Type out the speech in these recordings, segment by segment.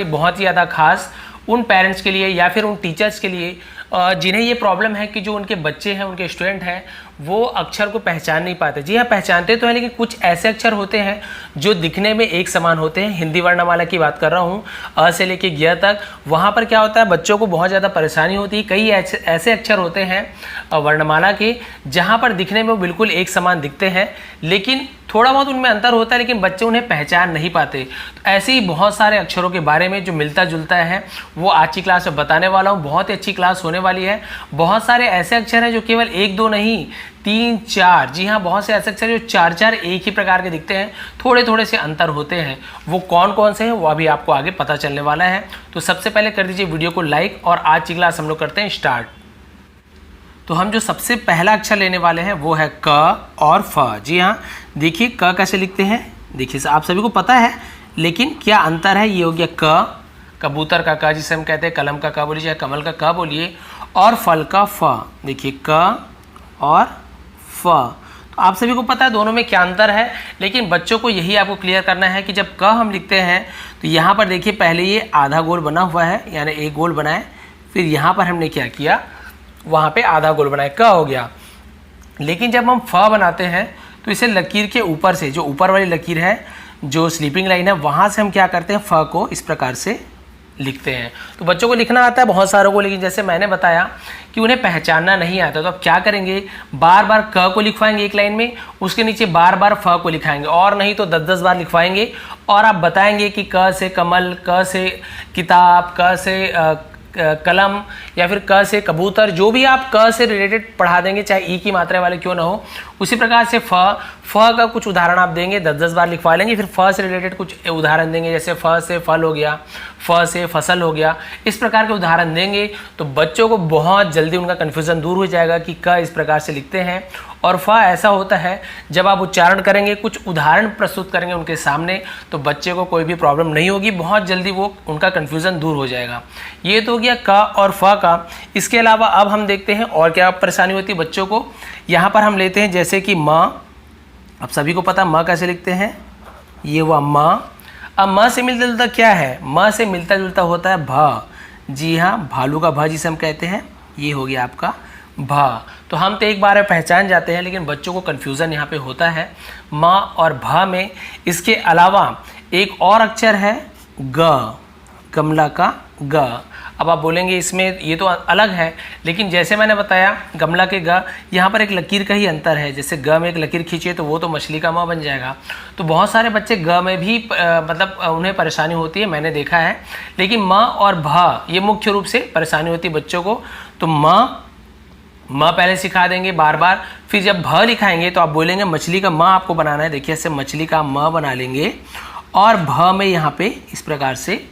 बहुत ही ज़्यादा खास उन पेरेंट्स के लिए या फिर उन टीचर्स के लिए जिन्हें ये प्रॉब्लम है कि जो उनके बच्चे हैं, उनके स्टूडेंट हैं, वो अक्षर को पहचान नहीं पाते। जी हाँ, पहचानते तो हैं, लेकिन कुछ ऐसे अक्षर होते हैं जो दिखने में एक समान होते हैं। हिंदी वर्णमाला की बात कर रहा हूँ, अ से लेके य तक। वहाँ पर क्या होता है, बच्चों को बहुत ज़्यादा परेशानी होती है। कई ऐसे अक्षर होते हैं वर्णमाला के जहाँ पर दिखने में वो बिल्कुल एक समान दिखते हैं, लेकिन थोड़ा बहुत उनमें अंतर होता है, लेकिन बच्चे उन्हें पहचान नहीं पाते। तो ऐसे ही बहुत सारे अक्षरों के बारे में जो मिलता जुलता है वो आज की क्लास में बताने वाला हूँ। बहुत ही अच्छी क्लास होने वाली है। बहुत सारे ऐसे अक्षर हैं जो केवल एक दो नहीं, 3 4, जी हाँ, बहुत से ऐसे अक्षर जो 4 4 एक ही प्रकार के दिखते हैं, थोड़े थोड़े से अंतर होते हैं। वो कौन कौन से हैं वो अभी आपको आगे पता चलने वाला है। तो सबसे पहले कर दीजिए वीडियो को लाइक, और आज की क्लास हम लोग करते हैं स्टार्ट। तो हम जो सबसे पहला अक्षर लेने वाले हैं वो है क और फ। जी हाँ, देखिए क कैसे लिखते हैं। देखिए आप सभी को पता है, लेकिन क्या अंतर है। ये हो गया क, कबूतर का क जिसे हम कहते हैं, कलम का क बोलिए या कमल का क बोलिए, और फल का फ। देखिए क और फ। तो आप सभी को पता है दोनों में क्या अंतर है, लेकिन बच्चों को यही आपको क्लियर करना है कि जब क हम लिखते हैं तो यहाँ पर देखिए पहले ये आधा गोल बना हुआ है, यानी एक गोल बनाए, फिर यहाँ पर हमने क्या किया, वहाँ पे आधा गोल बनाए, क हो गया। लेकिन जब हम फ बनाते हैं तो इसे लकीर के ऊपर से, जो ऊपर वाली लकीर है, जो स्लीपिंग लाइन है, वहाँ से हम क्या करते हैं, फ को इस प्रकार से लिखते हैं। तो बच्चों को लिखना आता है बहुत सारों को, लेकिन जैसे मैंने बताया कि उन्हें पहचानना नहीं आता, तो अब क्या करेंगे, बार बार क को लिखवाएंगे एक लाइन में, उसके नीचे बार बार फ को लिखाएंगे, और नहीं तो 10-10 बार लिखवाएंगे, और आप बताएंगे कि क से कमल, क से किताब, क से कलम, या फिर क से कबूतर, जो भी आप क से रिलेटेड पढ़ा देंगे, चाहे ई की मात्रा वाले क्यों ना हो। उसी प्रकार से फ का कुछ उदाहरण आप देंगे, 10-10 बार लिखवा लेंगे, फिर फ से रिलेटेड कुछ उदाहरण देंगे, जैसे फ से फल हो गया, फ से फसल हो गया, इस प्रकार के उदाहरण देंगे। तो बच्चों को बहुत जल्दी उनका कन्फ्यूज़न दूर हो जाएगा कि क इस प्रकार से लिखते हैं, और फ ऐसा होता है जब आप उच्चारण करेंगे, कुछ उदाहरण प्रस्तुत करेंगे उनके सामने, तो बच्चे को कोई भी प्रॉब्लम नहीं होगी, बहुत जल्दी वो उनका कन्फ्यूज़न दूर हो जाएगा। ये तो हो गया क और फ का। इसके अलावा अब हम देखते हैं और क्या परेशानी होती है बच्चों को। यहाँ पर हम लेते हैं जैसे कि माँ। अब सभी को पता माँ कैसे लिखते हैं, ये हुआ माँ। अब माँ से मिलता जुलता क्या है, माँ से मिलता जुलता होता है भ। जी हाँ, भालू का भ जिसे हम कहते हैं, ये हो गया आपका भ। तो हम तो एक बार में पहचान जाते हैं, लेकिन बच्चों को कन्फ्यूज़न यहाँ पे होता है माँ और भ में। इसके अलावा एक और अक्षर है ग, गमला का ग। अब आप बोलेंगे इसमें ये तो अलग है, लेकिन जैसे मैंने बताया गमला के ग, यहाँ पर एक लकीर का ही अंतर है। जैसे ग में एक लकीर खींचिए तो वो तो मछली का म बन जाएगा। तो बहुत सारे बच्चे ग में भी मतलब उन्हें परेशानी होती है, मैंने देखा है, लेकिन म और भ ये मुख्य रूप से परेशानी होती है बच्चों को। तो म पहले सिखा देंगे बार बार, फिर जब भ लिखाएंगे तो आप बोलेंगे मछली का म आपको बनाना है। देखिए ऐसे मछली का म बना लेंगे, और भ में यहाँ पे इस प्रकार से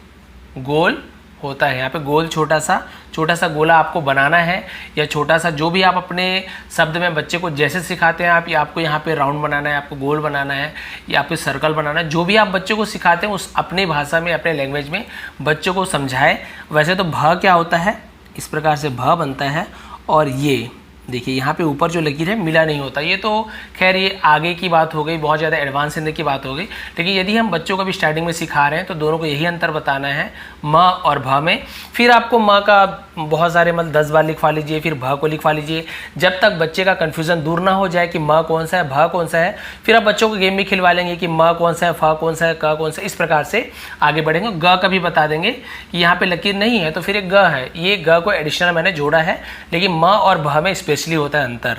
गोल होता है। यहाँ पे गोल छोटा सा गोला आपको बनाना है, या छोटा सा जो भी आप अपने शब्द में बच्चे को जैसे सिखाते हैं आप, या आपको यहाँ पे राउंड बनाना है, आपको गोल बनाना है, या आपको सर्कल बनाना है, जो भी आप बच्चों को सिखाते हैं उस अपनी भाषा में, अपने लैंग्वेज में बच्चों को समझाएं। वैसे तो भ क्या होता है, इस प्रकार से भ बनता है, और ये देखिए यहाँ पे ऊपर जो लकीर है मिला नहीं होता। ये तो खैर ये आगे की बात हो गई, बहुत ज़्यादा एडवांस हिंदी की बात हो गई, लेकिन यदि हम बच्चों को भी स्टार्टिंग में सिखा रहे हैं तो दोनों को यही अंतर बताना है म और भ में। फिर आपको म का बहुत सारे मतलब 10 बार लिखवा लीजिए, फिर भ को लिखवा लीजिए, जब तक बच्चे का कन्फ्यूज़न दूर ना हो जाए कि म कौन सा है, भ कौन सा है। फिर आप बच्चों को गेम भी खिलवा लेंगे कि म कौन सा है, फ कौन सा है, क कौन सा है। इस प्रकार से आगे बढ़ेंगे। ग का भी बता देंगे कि यहाँ पे लकीर नहीं है तो फिर एक ग है, ये ग को एडिशनल मैंने जोड़ा है, लेकिन म और भ में स्पेशली होता है अंतर,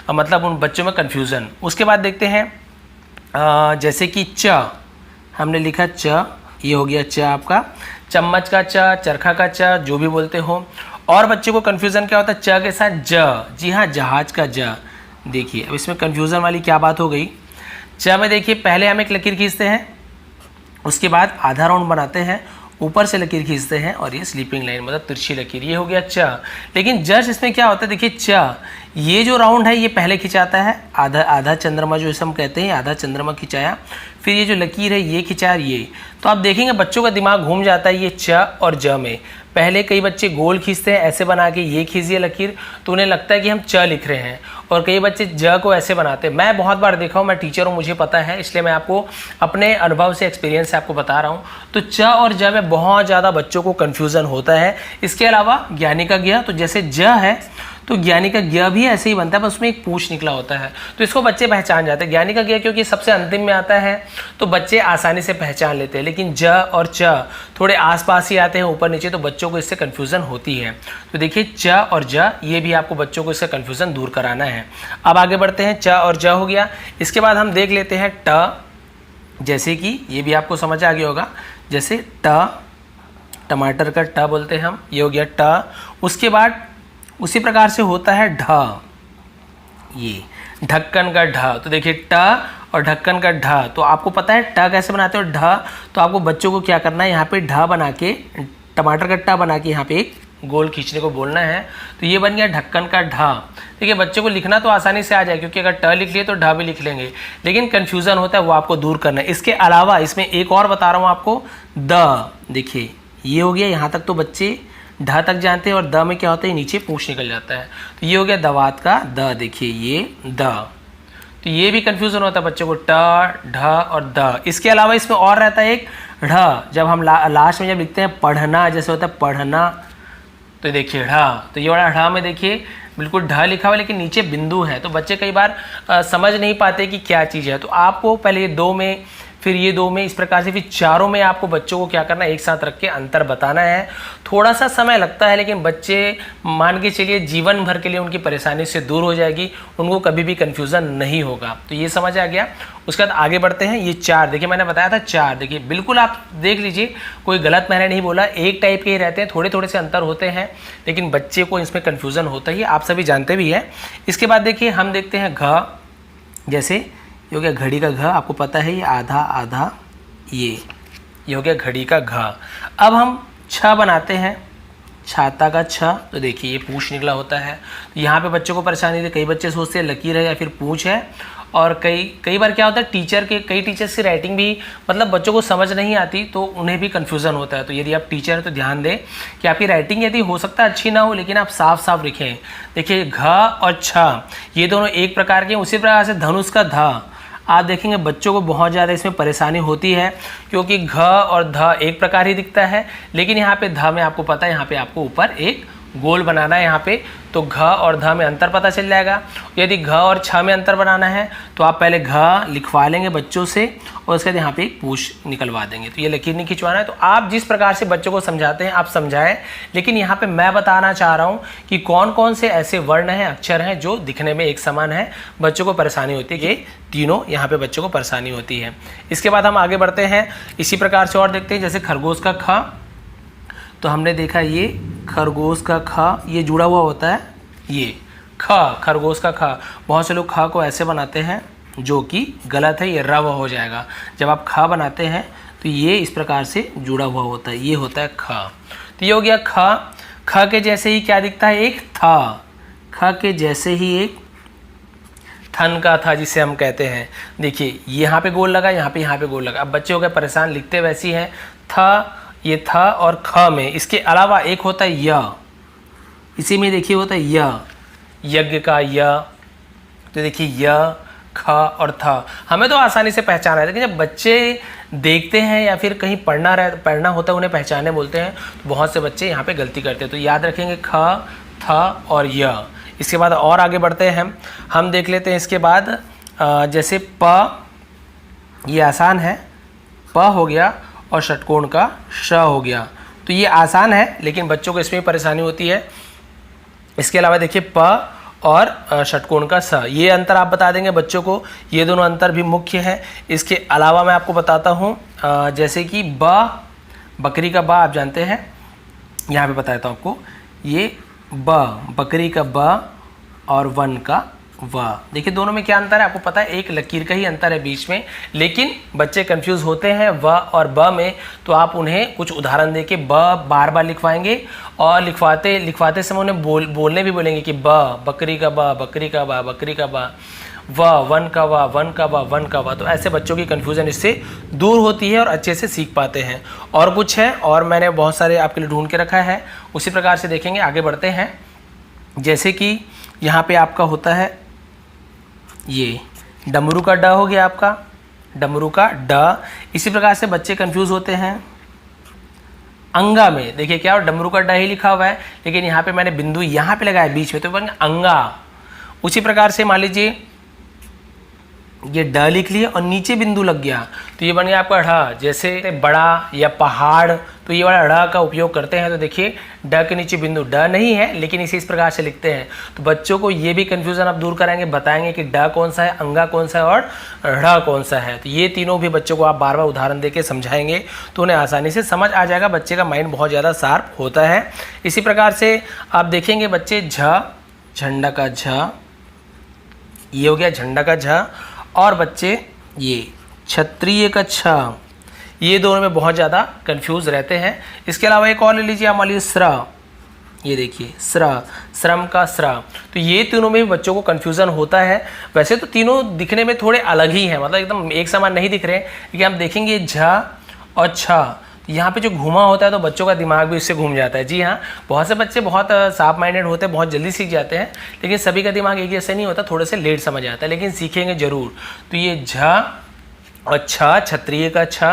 मतलब उन बच्चों में कन्फ्यूज़न। उसके बाद देखते हैं जैसे कि च, हमने लिखा च, ये हो गया च आपका, चम्मच का च, चरखा का च, जो भी बोलते हो। और बच्चे को कन्फ्यूज़न क्या होता है, च के साथ ज। जी हाँ, जहाज का ज। देखिए अब इसमें कन्फ्यूज़न वाली क्या बात हो गई। च में देखिए पहले हम एक लकीर खींचते हैं, उसके बाद आधा राउंड बनाते हैं, ऊपर से लकीर खींचते हैं, और ये स्लीपिंग लाइन मतलब तिरछी लकीर, ये हो गया च। लेकिन जस्ट इसमें क्या होता है, देखिए च, ये जो राउंड है ये पहले खिंचाता है, आधा चंद्रमा जो इसे हम कहते हैं, आधा चंद्रमा खिंचाया, फिर ये जो लकीर है ये खिंचाया, ये। तो आप देखेंगे बच्चों का दिमाग घूम जाता है ये च और ज में। पहले कई बच्चे गोल खींचते हैं, ऐसे बना के ये खींचिए लकीर, तो उन्हें लगता है कि हम च लिख रहे हैं, और कई बच्चे ज को ऐसे बनाते हैं। मैं बहुत बार देखा हूँ, मैं टीचर हूँ, मुझे पता है, इसलिए मैं आपको अपने अनुभव से, एक्सपीरियंस से आपको बता रहा हूँ। तो च और ज में बहुत ज़्यादा बच्चों को कन्फ्यूज़न होता है। इसके अलावा ज्ञानी का ज्ञ, तो जैसे ज है तो ज्ञानी का ज्ञ भी ऐसे ही बनता है, बस उसमें एक पूछ निकला होता है, तो इसको बच्चे पहचान जाते हैं। ज्ञानी का ज्ञ क्योंकि सबसे अंतिम में आता है तो बच्चे आसानी से पहचान लेते हैं, लेकिन ज और च थोड़े आसपास ही आते हैं, ऊपर नीचे, तो बच्चों को इससे कन्फ्यूज़न होती है। तो देखिए च और ज, ये भी आपको बच्चों को इससे कन्फ्यूज़न दूर कराना है। अब आगे बढ़ते हैं, च और ज हो गया। इसके बाद हम देख लेते हैं ट, जैसे कि ये भी आपको समझ आ गया होगा, जैसे ट, टमाटर का ट बोलते हैं हम, ये हो गया ट। उसके बाद उसी प्रकार से होता है ढ, ये ढक्कन का ढ, तो देखिए ट और ढक्कन का ढ, तो आपको पता है ट कैसे बनाते हो, ढ, तो आपको बच्चों को क्या करना है, यहाँ पे ढ बना के, टमाटर का ट बना के यहाँ पे एक गोल खींचने को बोलना है, तो ये बन गया ढक्कन का ढ। देखिए बच्चों को लिखना तो आसानी से आ जाए, क्योंकि अगर ट लिख लिए तो ढ भी लिख लेंगे, लेकिन कन्फ्यूज़न होता है, वो आपको दूर करना है। इसके अलावा इसमें एक और बता रहा हूँ आपको, द, देखिए ये हो गया, यहाँ तक तो बच्चे ढ तक जानते हैं, और द में क्या होता है, नीचे पूंछ निकल जाता है, तो ये हो गया दवात का द, देखिए ये द, तो ये भी कन्फ्यूज़न होता है बच्चों को, ट, ढ और द। इसके अलावा इसमें और रहता है एक ढ, जब हम लास्ट में जब लिखते हैं पढ़ना, जैसे होता है पढ़ना, तो देखिए ढ, तो ये वाला ढ में देखिए बिल्कुल ढ लिखा हुआ, लेकिन नीचे बिंदु है, तो बच्चे कई बार समझ नहीं पाते कि क्या चीज़ है। तो आपको पहले ये दो में, फिर ये दो में, इस प्रकार से फिर चारों में आपको बच्चों को क्या करना है, एक साथ रख के अंतर बताना है। थोड़ा सा समय लगता है, लेकिन बच्चे मान के चलिए जीवन भर के लिए उनकी परेशानी से दूर हो जाएगी, उनको कभी भी कन्फ्यूज़न नहीं होगा। तो ये समझ आ गया। उसके बाद आगे बढ़ते हैं, ये चार, देखिए मैंने बताया था चार, देखिए बिल्कुल आप देख लीजिए, कोई गलत मैंने नहीं बोला, एक टाइप के ही रहते हैं, थोड़े थोड़े से अंतर होते हैं, लेकिन बच्चे को इसमें कन्फ्यूज़न होता ही, आप सभी जानते भी हैं। इसके बाद देखिए हम देखते हैं घ, जैसे ये हो गया घड़ी का घ, आपको पता है ये आधा आधा, ये हो गया घड़ी का घ। अब हम छ बनाते हैं, छाता का छ, तो देखिए ये पूंछ निकला होता है, यहाँ पे बच्चों को परेशानी थी, कई बच्चे सोचते हैं लकीर है या फिर पूंछ है, और कई बार क्या होता है, कई टीचर्स की राइटिंग भी मतलब बच्चों को समझ नहीं आती, तो उन्हें भी कन्फ्यूज़न होता है। तो यदि आप टीचर हैं तो ध्यान दें कि आपकी राइटिंग यदि हो सकता है अच्छी ना हो, लेकिन आप साफ साफ लिखें। देखिए घ और छ ये दोनों एक प्रकार के, उसी प्रकार से धनुष का ध, आप देखेंगे बच्चों को बहुत ज़्यादा इसमें परेशानी होती है, क्योंकि घ और ध एक प्रकार ही दिखता है, लेकिन यहाँ पे ध में आपको पता है, यहाँ पे आपको ऊपर एक गोल बनाना है, यहाँ पे तो घ और ध में अंतर पता चल जाएगा। यदि घ और छ में अंतर बनाना है तो आप पहले घ लिखवा लेंगे बच्चों से, और उसके बाद यहाँ पे एक पूछ निकलवा देंगे, तो ये लकीर नहीं खिंचवाना है। तो आप जिस प्रकार से बच्चों को समझाते हैं आप समझाएं, लेकिन यहाँ पे मैं बताना चाह रहा हूँ कि कौन कौन से ऐसे वर्ण हैं, अक्षर हैं जो दिखने में एक समान है, बच्चों को परेशानी होती है, ये तीनों यहाँ पे बच्चों को परेशानी होती है। इसके बाद हम आगे बढ़ते हैं, इसी प्रकार से और देखते हैं, जैसे खरगोश का ख, तो हमने देखा ये खरगोश का ख, ये जुड़ा हुआ होता है, ये ख, खरगोश का ख, बहुत से लोग ख को ऐसे बनाते हैं, जो कि गलत है, ये रव हो जाएगा। जब आप ख बनाते हैं तो ये इस प्रकार से जुड़ा हुआ होता है, ये होता है ख। तो ये हो गया ख। ख के जैसे ही क्या दिखता है, एक था, ख के जैसे ही एक थन का था, जिसे हम कहते हैं, देखिए यहाँ पे गोल लगा, यहाँ पे गोल लगा। अब बच्चे हो गए परेशान, लिखते वैसी हैं, था, ये था, और ख में इसके अलावा एक होता है य, इसी में देखिए होता है य, यज्ञ का य, तो देखिए य, ख और था। हमें तो आसानी से पहचान है, लेकिन जब बच्चे देखते हैं या फिर कहीं पढ़ना होता है, उन्हें पहचाने बोलते हैं, तो बहुत से बच्चे यहाँ पे गलती करते हैं। तो याद रखेंगे ख, था और य। इसके बाद और आगे बढ़ते हैं, हम देख लेते हैं इसके बाद, जैसे प, ये आसान है, प हो गया, और षटकोण का श हो गया, तो ये आसान है, लेकिन बच्चों को इसमें परेशानी होती है। इसके अलावा देखिए प और षटकोण का स, ये अंतर आप बता देंगे बच्चों को, ये दोनों अंतर भी मुख्य है। इसके अलावा मैं आपको बताता हूँ, जैसे कि ब, बकरी का ब आप जानते हैं, यहाँ पे बता देता हूँ आपको, ये ब, बकरी का ब और वन का व। देखिए दोनों में क्या अंतर है, आपको पता है, एक लकीर का ही अंतर है बीच में, लेकिन बच्चे कंफ्यूज होते हैं व और ब में। तो आप उन्हें कुछ उदाहरण देके ब बार बार लिखवाएंगे, और लिखवाते समय उन्हें बोलने भी बोलेंगे कि ब, बकरी का ब, बकरी का ब, बकरी का ब। व, वन का व, वन का व, वन का व। तो ऐसे बच्चों की कन्फ्यूज़न इससे दूर होती है और अच्छे से सीख पाते हैं। और कुछ है और मैंने बहुत सारे आपके लिए ढूंढ के रखा है, उसी प्रकार से देखेंगे, आगे बढ़ते हैं। जैसे कि यहाँ पे आपका होता है ये डमरू का ड हो गया आपका, डमरू का ड। इसी प्रकार से बच्चे कंफ्यूज होते हैं अंगा में। देखिए क्या डमरू का ड ही लिखा हुआ है, लेकिन यहाँ पे मैंने बिंदु यहाँ पे लगाया बीच में, तो बन गया अंगा। उसी प्रकार से मान लीजिए ये ड लिख लिए और नीचे बिंदु लग गया, तो ये बन गया आपका ढ। जैसे बड़ा या पहाड़, तो ये वाला ढ का उपयोग करते हैं। तो देखिए ड के नीचे बिंदु ड नहीं है, लेकिन इसे इस प्रकार से लिखते हैं। तो बच्चों को ये भी कंफ्यूजन आप दूर कराएंगे, बताएंगे कि ड कौन सा है, अंगा कौन सा है और ढ कौन सा है। तो ये तीनों भी बच्चों को आप बार बार उदाहरण देके समझाएंगे तो उन्हें आसानी से समझ आ जाएगा। बच्चे का माइंड बहुत ज़्यादा शार्प होता है। इसी प्रकार से आप देखेंगे बच्चे झ, झंडा का झ, ये हो गया झंडा का झ। और बच्चे ये क्षत्रिय का छ, ये दोनों में बहुत ज़्यादा कंफ्यूज रहते हैं। इसके अलावा एक और ले लीजिए, आप मान लीजिए स्र, ये देखिए स्र, श्रम का स्र। तो ये तीनों में भी बच्चों को कंफ्यूजन होता है। वैसे तो तीनों दिखने में थोड़े अलग ही हैं, मतलब एकदम एक समान नहीं दिख रहे हैं, लेकिन आप देखेंगे झ और छ, यहाँ पे जो घुमा होता है तो बच्चों का दिमाग भी इससे घूम जाता है। जी हाँ, बहुत से बच्चे बहुत शार्प माइंडेड होते हैं, बहुत जल्दी सीख जाते हैं, लेकिन सभी का दिमाग एक जैसे नहीं होता, थोड़े से लेट समझ आता है, लेकिन सीखेंगे जरूर। तो ये झ और छ, क्षत्रिय का छ,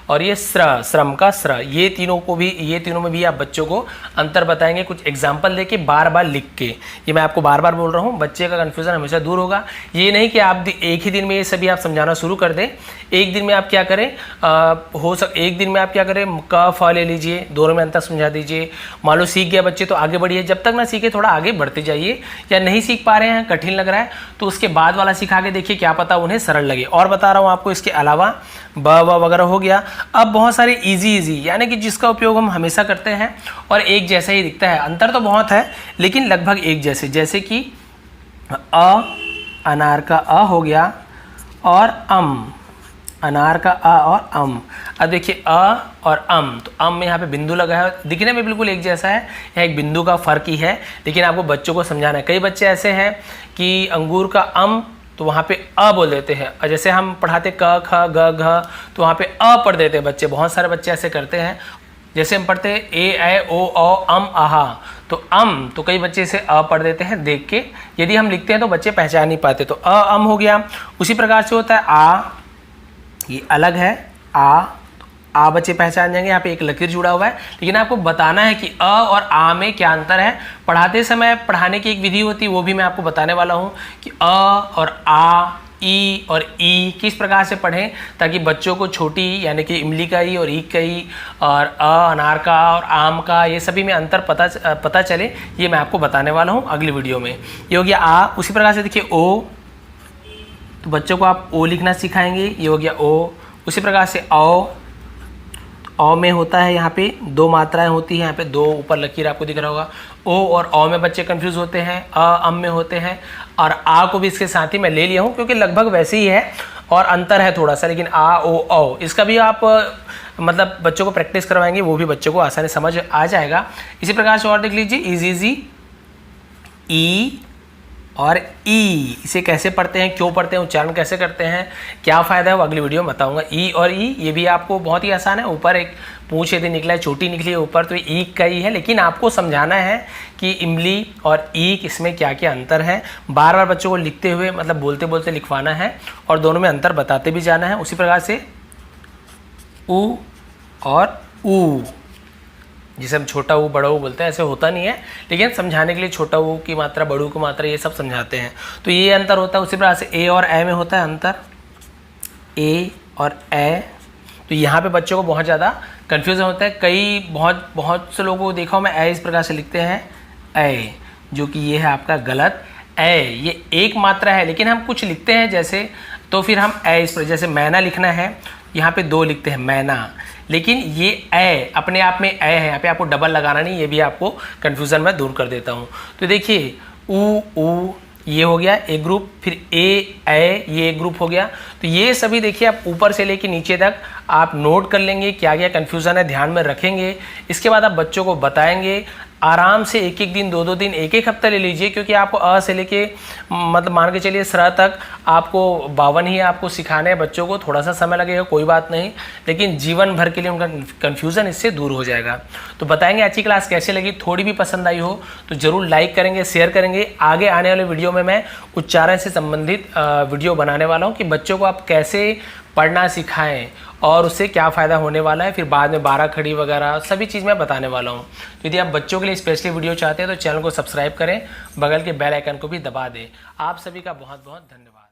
और ये स्र, श्रम का स्र, ये तीनों में भी आप बच्चों को अंतर बताएंगे कुछ एग्जाम्पल देके, बार बार लिख के। ये मैं आपको बार बार बोल रहा हूँ, बच्चे का कन्फ्यूजन हमेशा दूर होगा। ये नहीं कि आप एक ही दिन में ये सभी आप समझाना शुरू कर दें। एक दिन में आप क्या करें, एक दिन में आप क्या करें, क फ ले लीजिए, दोनों में अंतर समझा दीजिए। मान लो सीख गया बच्चे तो आगे बढ़िए, जब तक ना सीखे थोड़ा आगे बढ़ते जाइए। या नहीं सीख पा रहे हैं, कठिन लग रहा है, तो उसके बाद वाला सिखा के देखिए, क्या पता उन्हें सरल लगे। और बता रहा हूँ आपको, इसके अलावा ब व वगैरह हो गया। अब बहुत सारे इजी यानी कि जिसका उपयोग हम हमेशा करते हैं और एक जैसा ही दिखता है, अंतर तो बहुत है लेकिन लगभग एक जैसे कि अ, अनार का अ हो गया, और अनार का अ और अब देखिए अ और तो में यहाँ पे बिंदु लगा है, दिखने में बिल्कुल एक जैसा है, यहाँ एक बिंदु का फर्क ही है, लेकिन आपको बच्चों को समझाना है। कई बच्चे ऐसे हैं कि अंगूर का तो वहाँ पे अ बोल देते हैं, और जैसे हम पढ़ाते क ख ग घ तो वहाँ पे अ पढ़ देते हैं बच्चे। बहुत सारे बच्चे ऐसे करते हैं। जैसे हम पढ़ते ए ऐ ओ आहा, तो कई बच्चे इसे अ पढ़ देते हैं देख के। यदि हम लिखते हैं तो बच्चे पहचान नहीं पाते, तो हो गया। उसी प्रकार से होता है आ, ये अलग है आ बच्चे पहचान जाएंगे, यहाँ पे एक लकीर जुड़ा हुआ है। लेकिन आपको बताना है कि अ और आ में क्या अंतर है। पढ़ाते समय पढ़ाने की एक विधि होती है, वो भी मैं आपको बताने वाला हूँ कि अ और आ, ई और ई किस प्रकार से पढ़ें, ताकि बच्चों को छोटी यानी कि इमली का ई और ई का ई और अनार का और आम का, ये सभी में अंतर पता चले। ये मैं आपको बताने वाला हूँ अगली वीडियो में। ये हो गया आ। उसी प्रकार से देखिए ओ, तो बच्चों को आप ओ लिखना सिखाएंगे, ये हो गया ओ। उसी प्रकार से औ में होता है, यहाँ पे दो मात्राएं होती हैं, यहाँ पे दो ऊपर लकीर आपको दिख रहा होगा। ओ और औ में बच्चे कंफ्यूज होते हैं, अम में होते हैं, और आ को भी इसके साथ ही मैं ले लिया हूँ क्योंकि लगभग वैसे ही है और अंतर है थोड़ा सा, लेकिन आ ओ औ इसका भी आप मतलब बच्चों को प्रैक्टिस करवाएंगे, वो भी बच्चों को आसानी समझ आ जाएगा। इसी प्रकार से और देख लीजिए इजी ई और ई, इसे कैसे पढ़ते हैं, क्यों पढ़ते हैं, उच्चारण कैसे करते हैं, क्या फ़ायदा है, वो अगली वीडियो में बताऊंगा। ई और ई ये भी आपको बहुत ही आसान है। ऊपर एक पूंछ यदि निकला है, चोटी निकली है ऊपर, तो ई का ही है, लेकिन आपको समझाना है कि इमली और ई इसमें क्या क्या अंतर है। बार बार बच्चों को लिखते हुए मतलब बोलते बोलते लिखवाना है और दोनों में अंतर बताते भी जाना है। उसी प्रकार से ऊ और ऊ, जिसे हम छोटा ऊ बड़ा ऊ बोलते हैं, ऐसे होता नहीं है, लेकिन समझाने के लिए छोटा ऊ की मात्रा, बड़ू की मात्रा, ये सब समझाते हैं। तो ये अंतर होता है। उसी प्रकार से ए और ए में होता है अंतर, ए और ए। तो यहाँ पे बच्चों को बहुत ज़्यादा कन्फ्यूजन होता है। बहुत से लोगों को देखा हो मैं ए इस प्रकार से लिखते हैं ए, जो कि ये है आपका गलत। ए ये एक मात्रा है, लेकिन हम कुछ लिखते हैं जैसे, तो फिर हम ए इस पर, जैसे मैना लिखना है, यहाँ पे दो लिखते हैं मैना, लेकिन ये ए अपने आप में ए है, यहाँ पे आपको डबल लगाना नहीं। ये भी आपको कन्फ्यूज़न में दूर कर देता हूँ। तो देखिए ऊ ये हो गया एक ग्रुप, फिर ए ये एक ग्रुप हो गया। तो ये सभी देखिए आप ऊपर से लेके नीचे तक आप नोट कर लेंगे क्या क्या कन्फ्यूज़न है, ध्यान में रखेंगे। इसके बाद आप बच्चों को बताएंगे। आराम से एक एक दिन, दो दो दिन, एक एक हफ्ता ले लीजिए, क्योंकि आपको अ से लेके मतलब मान के चलिए स्र तक आपको 52 ही आपको सिखाने हैं बच्चों को। थोड़ा सा समय लगेगा, कोई बात नहीं, लेकिन जीवन भर के लिए उनका कन्फ्यूज़न इससे दूर हो जाएगा। तो बताएंगे आज की क्लास कैसे लगी, थोड़ी भी पसंद आई हो तो ज़रूर लाइक करेंगे, शेयर करेंगे। आगे आने वाले वीडियो में मैं उच्चारण से संबंधित वीडियो बनाने वाला हूँ कि बच्चों को आप कैसे पढ़ना सिखाएं और उससे क्या फ़ायदा होने वाला है। फिर बाद में 12 खड़ी वगैरह सभी चीज़ मैं बताने वाला हूँ। तो यदि आप बच्चों के लिए स्पेशली वीडियो चाहते हैं तो चैनल को सब्सक्राइब करें, बगल के बेल आइकन को भी दबा दें। आप सभी का बहुत बहुत धन्यवाद।